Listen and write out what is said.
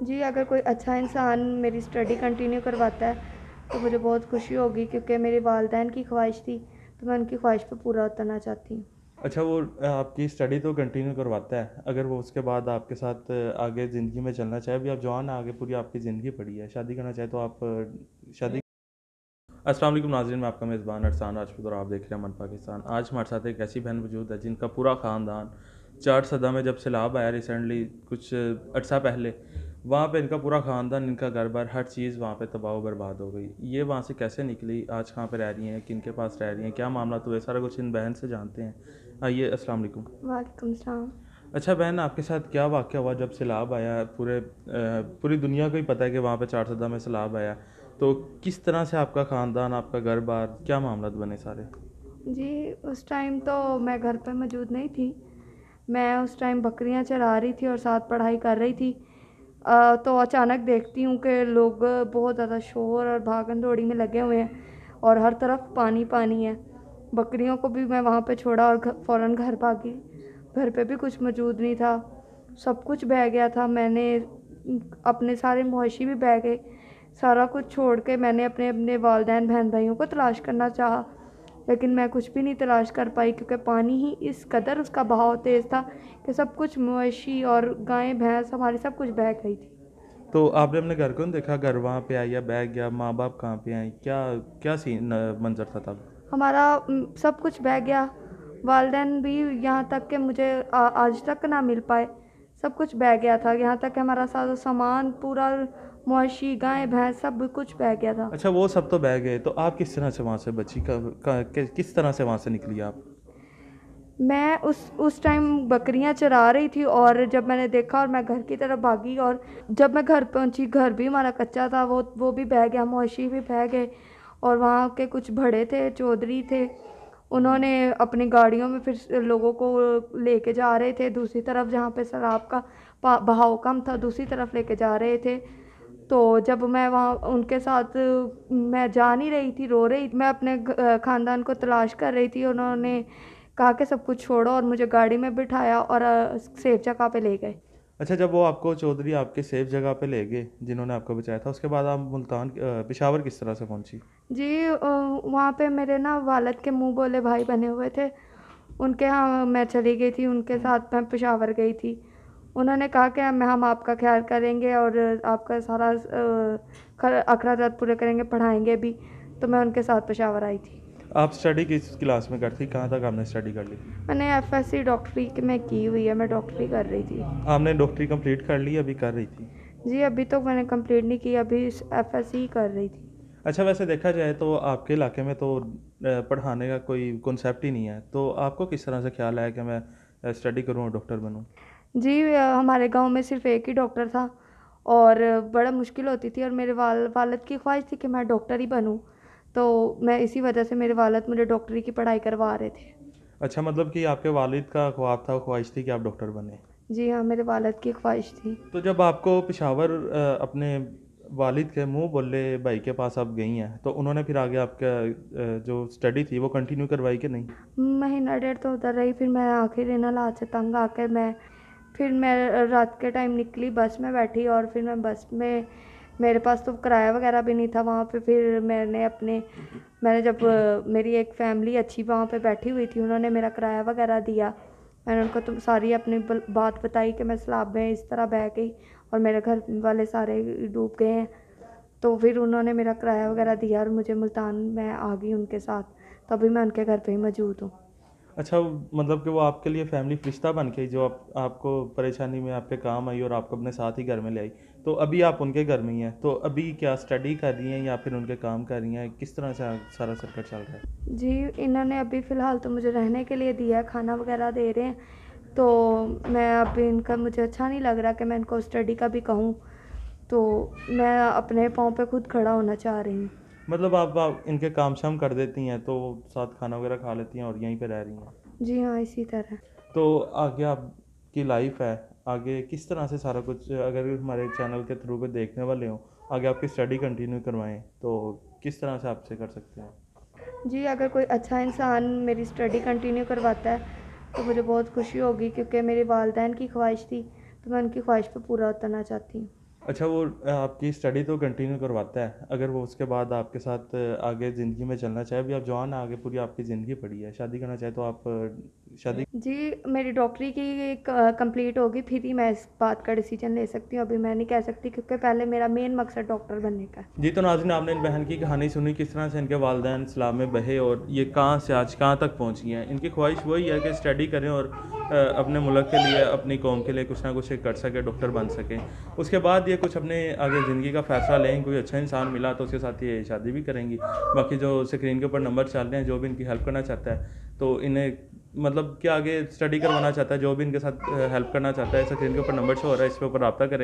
जी, अगर कोई अच्छा इंसान मेरी स्टडी कंटिन्यू करवाता है, तो मुझे बहुत खुशी होगी क्योंकि मेरे वालिदैन की ख्वाहिश थी, तो मैं उनकी ख्वाहिश पे पूरा उतरना चाहती हूँ। अच्छा वो आपकी स्टडी तो कंटिन्यू करवाता है, अगर वो उसके बाद आपके साथ आगे ज़िंदगी में चलना चाहे, अभी आप जवान हैं, आगे पूरी आपकी ज़िंदगी पड़ी है, शादी करना चाहे तो आप शादी। अस्सलाम वालेकुम नाज़रीन, मैं आपका मेज़बान अरसान राजपूत और आप देख रहे हैं अमन पाकिस्तान। आज हमारे साथ एक ऐसी बहन मौजूद है जिनका पूरा ख़ानदान चारसदा में जब सैलाब आया रिसेंटली कुछ अर्सा पहले, वहाँ पे इनका पूरा ख़ानदान, इनका घर-बार, हर चीज़ वहाँ पे तबाह व बर्बाद हो गई। ये वहाँ से कैसे निकली, आज कहाँ पे रह रही हैं, किनके पास रह रही हैं, क्या मामला हुए, सारा कुछ इन बहन से जानते हैं। आइए, अस्सलाम वालेकुम। वालेकुम सलाम। अच्छा बहन, आपके साथ क्या वाक़या हुआ जब सैलाब आया? पूरी दुनिया को ही पता है कि वहाँ पे चारसदा में सैलाब आया। तो किस तरह से आपका ख़ानदान, आपका घर-बार, क्या मामलात बने सारे? जी, उस टाइम तो मैं घर पे मौजूद नहीं थी। मैं उस टाइम बकरियाँ चरा रही थी और साथ पढ़ाई कर रही थी। तो अचानक देखती हूँ कि लोग बहुत ज़्यादा शोर और भागम-दौड़ी में लगे हुए हैं और हर तरफ पानी-पानी है। बकरियों को भी मैं वहाँ पे छोड़ा और फ़ौरन घर भागी। घर पे भी कुछ मौजूद नहीं था, सब कुछ बह गया था। मैंने अपने सारे मुआशी भी बह गए। सारा कुछ छोड़ के मैंने अपने अपने वालिदैन बहन-भाइयों को तलाश करना चाहा, लेकिन मैं कुछ भी नहीं तलाश कर पाई क्योंकि पानी ही इस कदर उसका बहाव तेज़ था कि सब कुछ मवेशी और गाय भैंस हमारी सब कुछ बह गई थी। तो आपने अपने घर को नहीं देखा? घर वहाँ पे है या बह गया? माँ-बाप कहाँ पे हैं? क्या क्या सीन मंज़र था तब? हमारा सब कुछ बह गया। वालिदैन भी यहाँ तक कि मुझे आज तक ना मिल पाए। सब कुछ बह गया था, यहाँ तक कि हमारा सारा सामान पूरा मवेशी, गाय भैंस सब कुछ बह गया था। अच्छा वो सब तो बह गए, तो आप किस तरह से वहाँ से बची? किस तरह से वहाँ से निकली आप? मैं उस टाइम बकरियां चरा रही थी और जब मैंने देखा और मैं घर की तरफ भागी और जब मैं घर पहुंची, घर भी हमारा कच्चा था, वो भी बह गया, मवेशी भी बह गए। और वहाँ के कुछ बड़े थे, चौधरी थे, उन्होंने अपनी गाड़ियों में फिर लोगों को लेके जा रहे थे दूसरी तरफ जहाँ पे शराब का बहाव कम था, दूसरी तरफ लेके जा रहे थे। तो जब मैं वहाँ उनके साथ मैं जा नहीं रही थी, रो रही, मैं अपने ख़ानदान को तलाश कर रही थी। उन्होंने कहा कि सब कुछ छोड़ो और मुझे गाड़ी में बिठाया और सेफ जगह पे ले गए। अच्छा जब वो आपको चौधरी आपके सेफ जगह पे ले गए, जिन्होंने आपको बचाया था, उसके बाद आप मुल्तान पेशावर किस तरह से पहुँची? जी, वहाँ पे मेरे ना वालिद के मुँह बोले भाई बने हुए थे, उनके यहाँ मैं चली गई थी, उनके साथ मैं पेशावर गई थी। उन्होंने कहा कि हम आपका ख़्याल करेंगे और आपका सारा अखराजात पूरे करेंगे, पढ़ाएँगे भी। तो मैं उनके साथ पेशावर आई थी। आप स्टडी किस क्लास में करती? कहाँ तक आपने स्टडी कर ली? मैंने एफएससी डॉक्टरी में की हुई है, मैं डॉक्टरी कर रही थी। आपने डॉक्टरी कंप्लीट कर ली, अभी कर रही थी? जी, अभी तो मैंने कंप्लीट नहीं की, अभी एफएससी ही कर रही थी। अच्छा वैसे देखा जाए तो आपके इलाके में तो पढ़ाने का कोई कॉन्सेप्ट ही नहीं है, तो आपको किस तरह से ख्याल आया कि मैं स्टडी करूँ और डॉक्टर बनूँ? जी, हमारे गांव में सिर्फ एक ही डॉक्टर था और बड़ा मुश्किल होती थी और मेरे वालिद की ख्वाहिश थी कि मैं डॉक्टर ही बनूं। तो मैं इसी वजह से मेरे वालिद मुझे डॉक्टरी की पढ़ाई करवा रहे थे। अच्छा मतलब कि आपके वालिद का ख्वाब था, ख्वाहिश थी कि आप डॉक्टर बने। जी हाँ, मेरे वालिद की ख्वाहिश थी। तो जब आपको पेशावर अपने वालिद के मुंह बोले भाई के पास आप गई हैं, तो उन्होंने फिर आगे आपका जो स्टडी थी वो कंटिन्यू करवाई कि नहीं? महीना डेढ़ तो उधर रही, फिर मैं आखिर इन हालात से तंग आकर मैं रात के टाइम निकली, बस में बैठी और फिर मैं बस में, मेरे पास तो किराया वगैरह भी नहीं था वहाँ पे। फिर मैंने जब मेरी एक फैमिली अच्छी वहाँ पे बैठी हुई थी, उन्होंने मेरा किराया वगैरह दिया। मैंने उनको तो सारी अपनी बात बताई कि मैं सैलाब में इस तरह बह गई और मेरे घर वाले सारे डूब गए हैं। तो फिर उन्होंने मेरा किराया वगैरह दिया और मुझे मुल्तान में आ गई उनके साथ। तो अभी मैं उनके घर पे ही मौजूद हूँ। अच्छा मतलब कि वो आपके लिए फैमिली फरिश्ता बन के जो आपको परेशानी में आपके काम आई और आपको अपने साथ ही घर में ले आई। तो अभी आप उनके घर में ही हैं, तो अभी क्या स्टडी कर रही हैं या फिर उनके काम कर रही हैं? किस तरह से सारा सर्कट चल रहा है? जी, इन्होंने अभी फ़िलहाल तो मुझे रहने के लिए दिया है, खाना वगैरह दे रहे हैं। तो मैं अभी इनका मुझे अच्छा नहीं लग रहा कि मैं इनको स्टडी का भी कहूँ। तो मैं अपने पाँव पे खुद खड़ा होना चाह रही हूँ। मतलब आप इनके काम शाम कर देती हैं, तो साथ खाना वगैरह खा लेती हैं और यहीं पे रह रही हैं। जी हाँ, इसी तरह। तो आगे आपकी लाइफ है, आगे किस तरह से सारा कुछ, अगर हमारे चैनल के थ्रू पे देखने वाले हों, आगे आपकी स्टडी कंटिन्यू करवाएं तो किस तरह से आपसे कर सकते हैं? जी, अगर कोई अच्छा इंसान मेरी स्टडी कंटिन्यू करवाता है, तो मुझे बहुत खुशी होगी क्योंकि मेरे वालिदैन की ख्वाहिश थी, तो मैं उनकी ख्वाहिश पे पूरा उतरना चाहती हूँ। अच्छा, वो आपकी स्टडी तो कंटिन्यू करवाता है, अगर वो उसके बाद आपके साथ आगे ज़िंदगी में चलना चाहे, अभी आप जवान हैं, आगे पूरी आपकी ज़िंदगी पड़ी है, शादी करना चाहे तो आप शादी। जी, मेरी डॉक्टरी की कंप्लीट होगी फिर ही मैं इस बात का डिसीजन ले सकती हूँ, अभी मैं नहीं कह सकती क्योंकि पहले मेरा मेन मकसद डॉक्टर बनने का है। जी, तो नाज़रीन, आपने इन बहन की कहानी सुनी, किस तरह से इनके वालिदैन इस्लाम में बहे और ये कहाँ से आज कहाँ तक पहुँची हैं। इनकी ख्वाहिश वही है कि स्टडी करें और अपने मुल्क के लिए, अपनी कौम के लिए कुछ ना कुछ कर सकें, डॉक्टर बन सकें। उसके बाद ये कुछ अपने आगे ज़िंदगी का फ़ैसला लें, कोई अच्छा इंसान मिला तो उसके साथ ये शादी भी करेंगी। बाकी जो स्क्रीन के ऊपर नंबर चल रहे हैं, जो भी इनकी हेल्प करना चाहता है, तो इन्हें मतलब कि आगे स्टडी करवाना चाहता है, जो भी इनके साथ हेल्प करना चाहता है, स्क्रीन के ऊपर नंबर शो हो रहा है, इस पे ऊपर रब्ता करें।